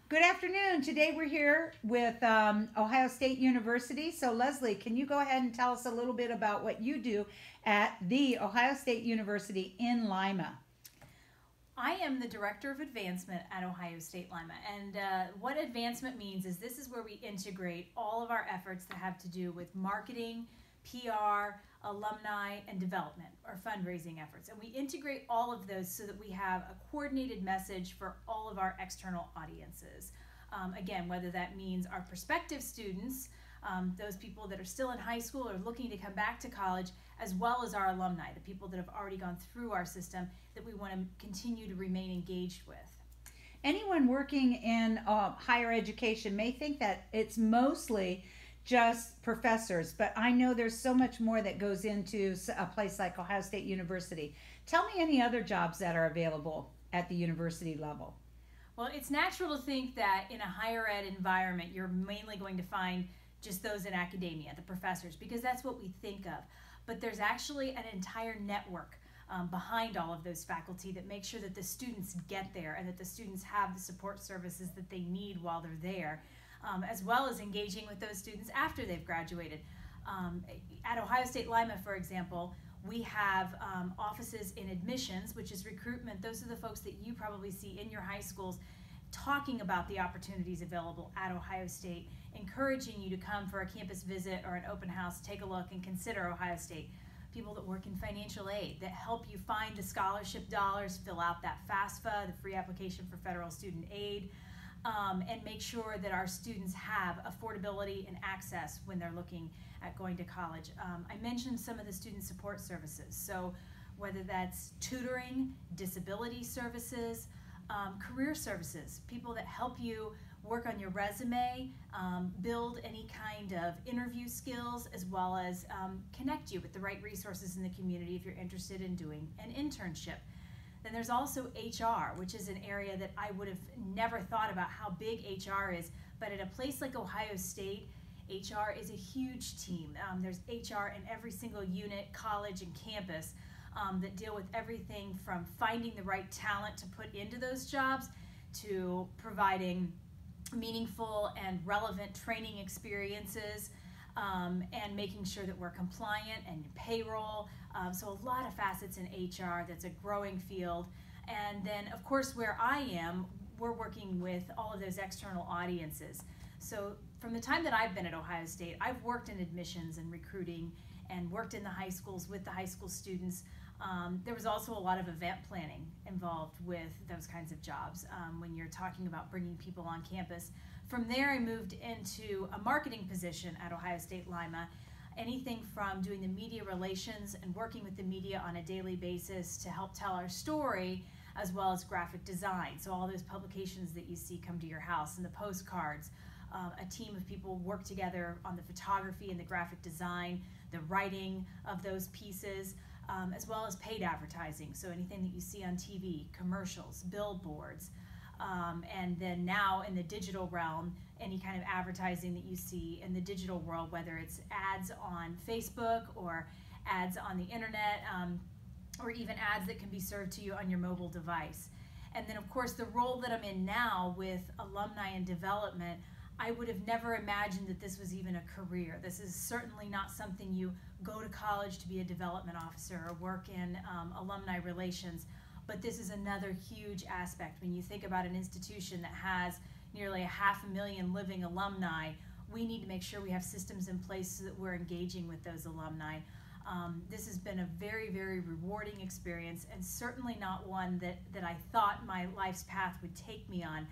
Good afternoon. Today we're here with Ohio State University. So Leslie, can you go ahead and tell us a little bit about what you do at the Ohio State University in Lima? I am the Director of Advancement at Ohio State Lima, and what advancement means is this is where we integrate all of our efforts that have to do with marketing, PR, alumni, and development, or fundraising efforts. And we integrate all of those so that we have a coordinated message for all of our external audiences. Again, whether that means our prospective students, those people that are still in high school or looking to come back to college, as well as our alumni, the people that have already gone through our system that we want to continue to remain engaged with. Anyone working in higher education may think that it's mostly just professors, but I know there's so much more that goes into a place like Ohio State University. Tell me any other jobs that are available at the university level. Well, it's natural to think that in a higher ed environment, you're mainly going to find just those in academia, the professors, because that's what we think of. But there's actually an entire network behind all of those faculty that make sure that the students get there and that the students have the support services that they need while they're there, as well as engaging with those students after they've graduated. At Ohio State Lima, for example, we have offices in admissions, which is recruitment. Those are the folks that you probably see in your high schools talking about the opportunities available at Ohio State, encouraging you to come for a campus visit or an open house, take a look and consider Ohio State. People that work in financial aid that help you find the scholarship dollars, fill out that FAFSA, the free application for federal student aid, and make sure that our students have affordability and access when they're looking at going to college. I mentioned some of the student support services, so whether that's tutoring, disability services, career services, people that help you work on your resume, build any kind of interview skills, as well as connect you with the right resources in the community if you're interested in doing an internship. Then there's also HR, which is an area that I would have never thought about how big HR is, but at a place like Ohio State, HR is a huge team. There's HR in every single unit, college, and campus that deal with everything from finding the right talent to put into those jobs to providing meaningful and relevant training experiences, and making sure that we're compliant and payroll. So a lot of facets in HR. That's a growing field. And then, of course, where I am, we're working with all of those external audiences. So from the time that I've been at Ohio State, I've worked in admissions and recruiting and worked in the high schools with the high school students. There was also a lot of event planning involved with those kinds of jobs when you're talking about bringing people on campus. From there, I moved into a marketing position at Ohio State Lima, anything from doing the media relations and working with the media on a daily basis to help tell our story, as well as graphic design. So all those publications that you see come to your house and the postcards. A team of people work together on the photography and the graphic design, the writing of those pieces, as well as paid advertising. So anything that you see on TV, commercials, billboards, and then now in the digital realm, any kind of advertising that you see in the digital world, whether it's ads on Facebook or ads on the internet, or even ads that can be served to you on your mobile device. And then, of course, the role that I'm in now with alumni and development, I would have never imagined that this was even a career. This is certainly not something you go to college to be a development officer or work in alumni relations, but this is another huge aspect. When you think about an institution that has nearly 500,000 living alumni, we need to make sure we have systems in place so that we're engaging with those alumni. This has been a very, very rewarding experience, and certainly not one that I thought my life's path would take me on.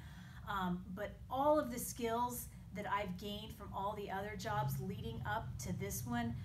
But all of the skills that I've gained from all the other jobs leading up to this one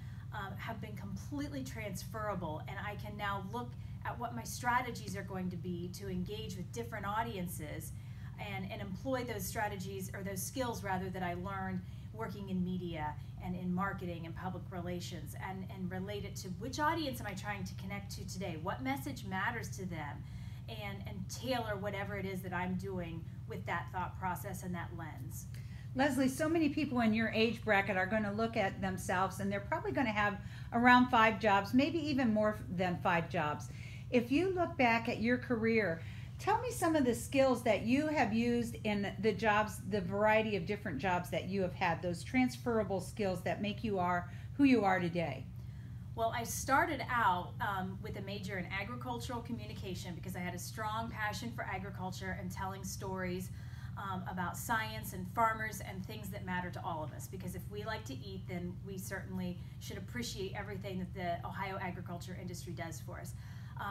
have been completely transferable, and I can now look at what my strategies are going to be to engage with different audiences and employ those strategies, or those skills rather, that I learned working in media and in marketing and public relations, and relate it to which audience am I trying to connect to today, what message matters to them, and tailor whatever it is that I'm doing with that thought process and that lens. Leslie, so many people in your age bracket are going to look at themselves and they're probably going to have around 5 jobs, maybe even more than 5 jobs. If you look back at your career, Tell me some of the skills that you have used in the jobs, the variety of different jobs that you have had, those transferable skills that make you are who you are today. Well, I started out with a major in agricultural communication because I had a strong passion for agriculture and telling stories about science and farmers and things that matter to all of us. Because if we like to eat, then we certainly should appreciate everything that the Ohio agriculture industry does for us.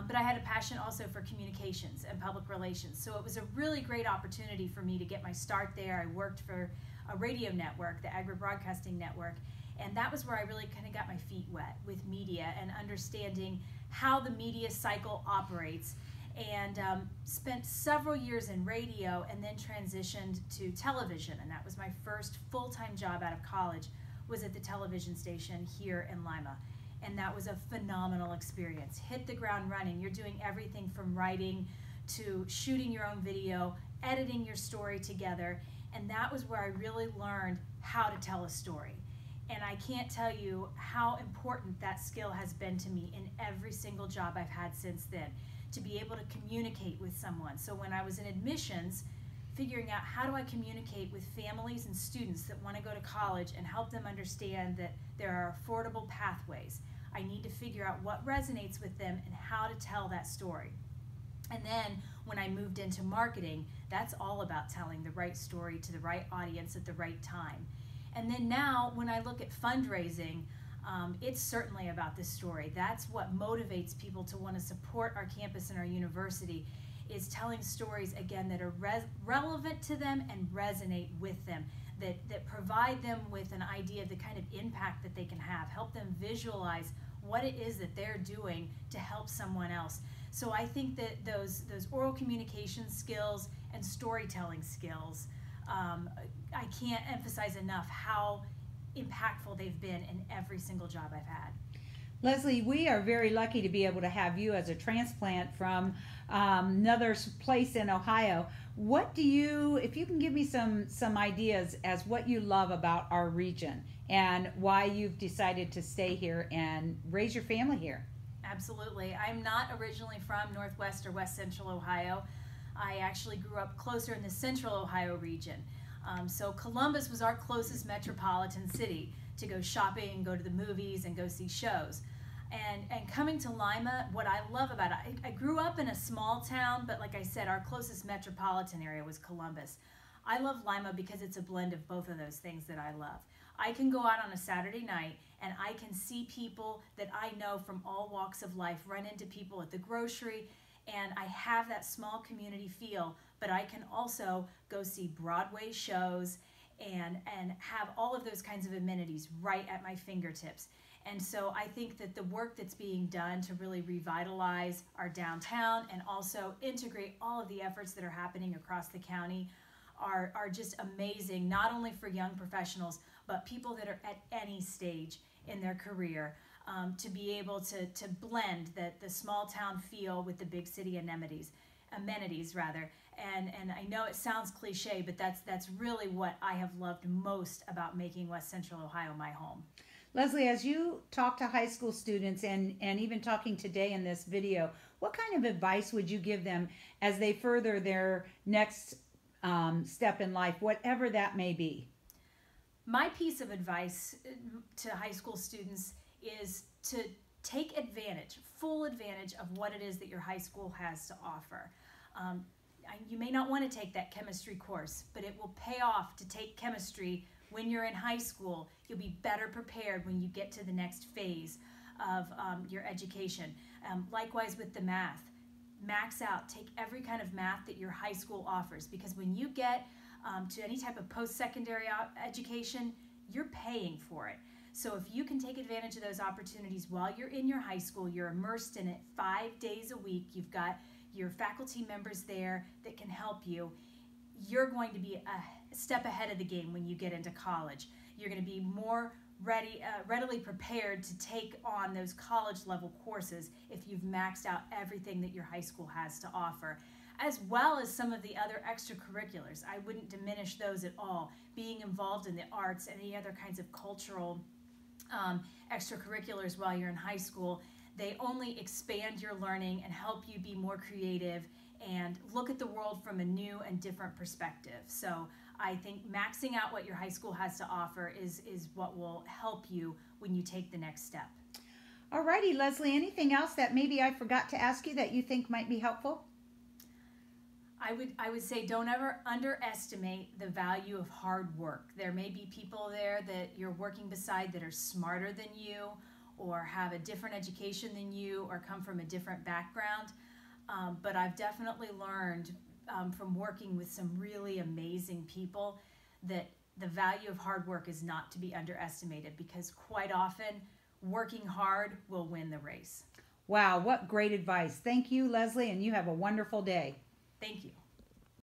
But I had a passion also for communications and public relations. So it was a really great opportunity for me to get my start there. I worked for a radio network, the Agri Broadcasting Network, and that was where I really kind of got my feet wet with media and understanding how the media cycle operates, and spent several years in radio and then transitioned to television. And that was my first full-time job out of college, was at the television station here in Lima. And that was a phenomenal experience. Hit the ground running. You're doing everything from writing to shooting your own video, editing your story together. And that was where I really learned how to tell a story. And I can't tell you how important that skill has been to me in every single job I've had since then, to be able to communicate with someone. So when I was in admissions, figuring out how do I communicate with families and students that want to go to college and help them understand that there are affordable pathways. I need to figure out what resonates with them and how to tell that story. And then when I moved into marketing, that's all about telling the right story to the right audience at the right time. And then now when I look at fundraising, it's certainly about this story. That's what motivates people to want to support our campus and our university, is telling stories, again, that are relevant to them and resonate with them, that provide them with an idea of the kind of impact that they can have, help them visualize what it is that they're doing to help someone else. So I think that those oral communication skills and storytelling skills, I can't emphasize enough how impactful they've been in every single job I've had. Leslie, we are very lucky to be able to have you as a transplant from another place in Ohio. What do you, if you can give me some ideas as what you love about our region and why you've decided to stay here and raise your family here? Absolutely. I'm not originally from Northwest or West Central Ohio. I actually grew up closer in the Central Ohio region. So Columbus was our closest metropolitan city to go shopping and go to the movies and go see shows. And coming to Lima, what I love about it, I grew up in a small town, but like I said, our closest metropolitan area was Columbus. I love Lima because it's a blend of both of those things that I love. I can go out on a Saturday night and I can see people that I know from all walks of life, run into people at the grocery, and I have that small community feel, but I can also go see Broadway shows and have all of those kinds of amenities right at my fingertips. And so I think that the work that's being done to really revitalize our downtown and also integrate all of the efforts that are happening across the county are just amazing, not only for young professionals, but people that are at any stage in their career, to be able to blend the small town feel with the big city amenities. And I know it sounds cliche, but that's really what I have loved most about making West Central Ohio my home. Leslie, as you talk to high school students and even talking today in this video, what kind of advice would you give them as they further their next step in life, whatever that may be? My piece of advice to high school students is to take advantage, full advantage of what it is that your high school has to offer. You may not want to take that chemistry course, but it will pay off to take chemistry when you're in high school. You'll be better prepared when you get to the next phase of your education. Likewise with the math. Max out, take every kind of math that your high school offers, because when you get to any type of post-secondary education, you're paying for it. So if you can take advantage of those opportunities while you're in your high school, you're immersed in it 5 days a week, you've got your faculty members there that can help you, you're going to be a step ahead of the game when you get into college. You're going to be more readily prepared to take on those college level courses if you've maxed out everything that your high school has to offer, as well as some of the other extracurriculars. I wouldn't diminish those at all. Being involved in the arts and any other kinds of cultural extracurriculars while you're in high school, they only expand your learning and help you be more creative and look at the world from a new and different perspective. So I think maxing out what your high school has to offer is what will help you when you take the next step. Alrighty, Leslie, anything else that maybe I forgot to ask you that you think might be helpful? I would say don't ever underestimate the value of hard work. There may be people there that you're working beside that are smarter than you, or have a different education than you, or come from a different background. But I've definitely learned from working with some really amazing people that the value of hard work is not to be underestimated, because quite often working hard will win the race. Wow, what great advice. Thank you, Leslie, and you have a wonderful day. Thank you.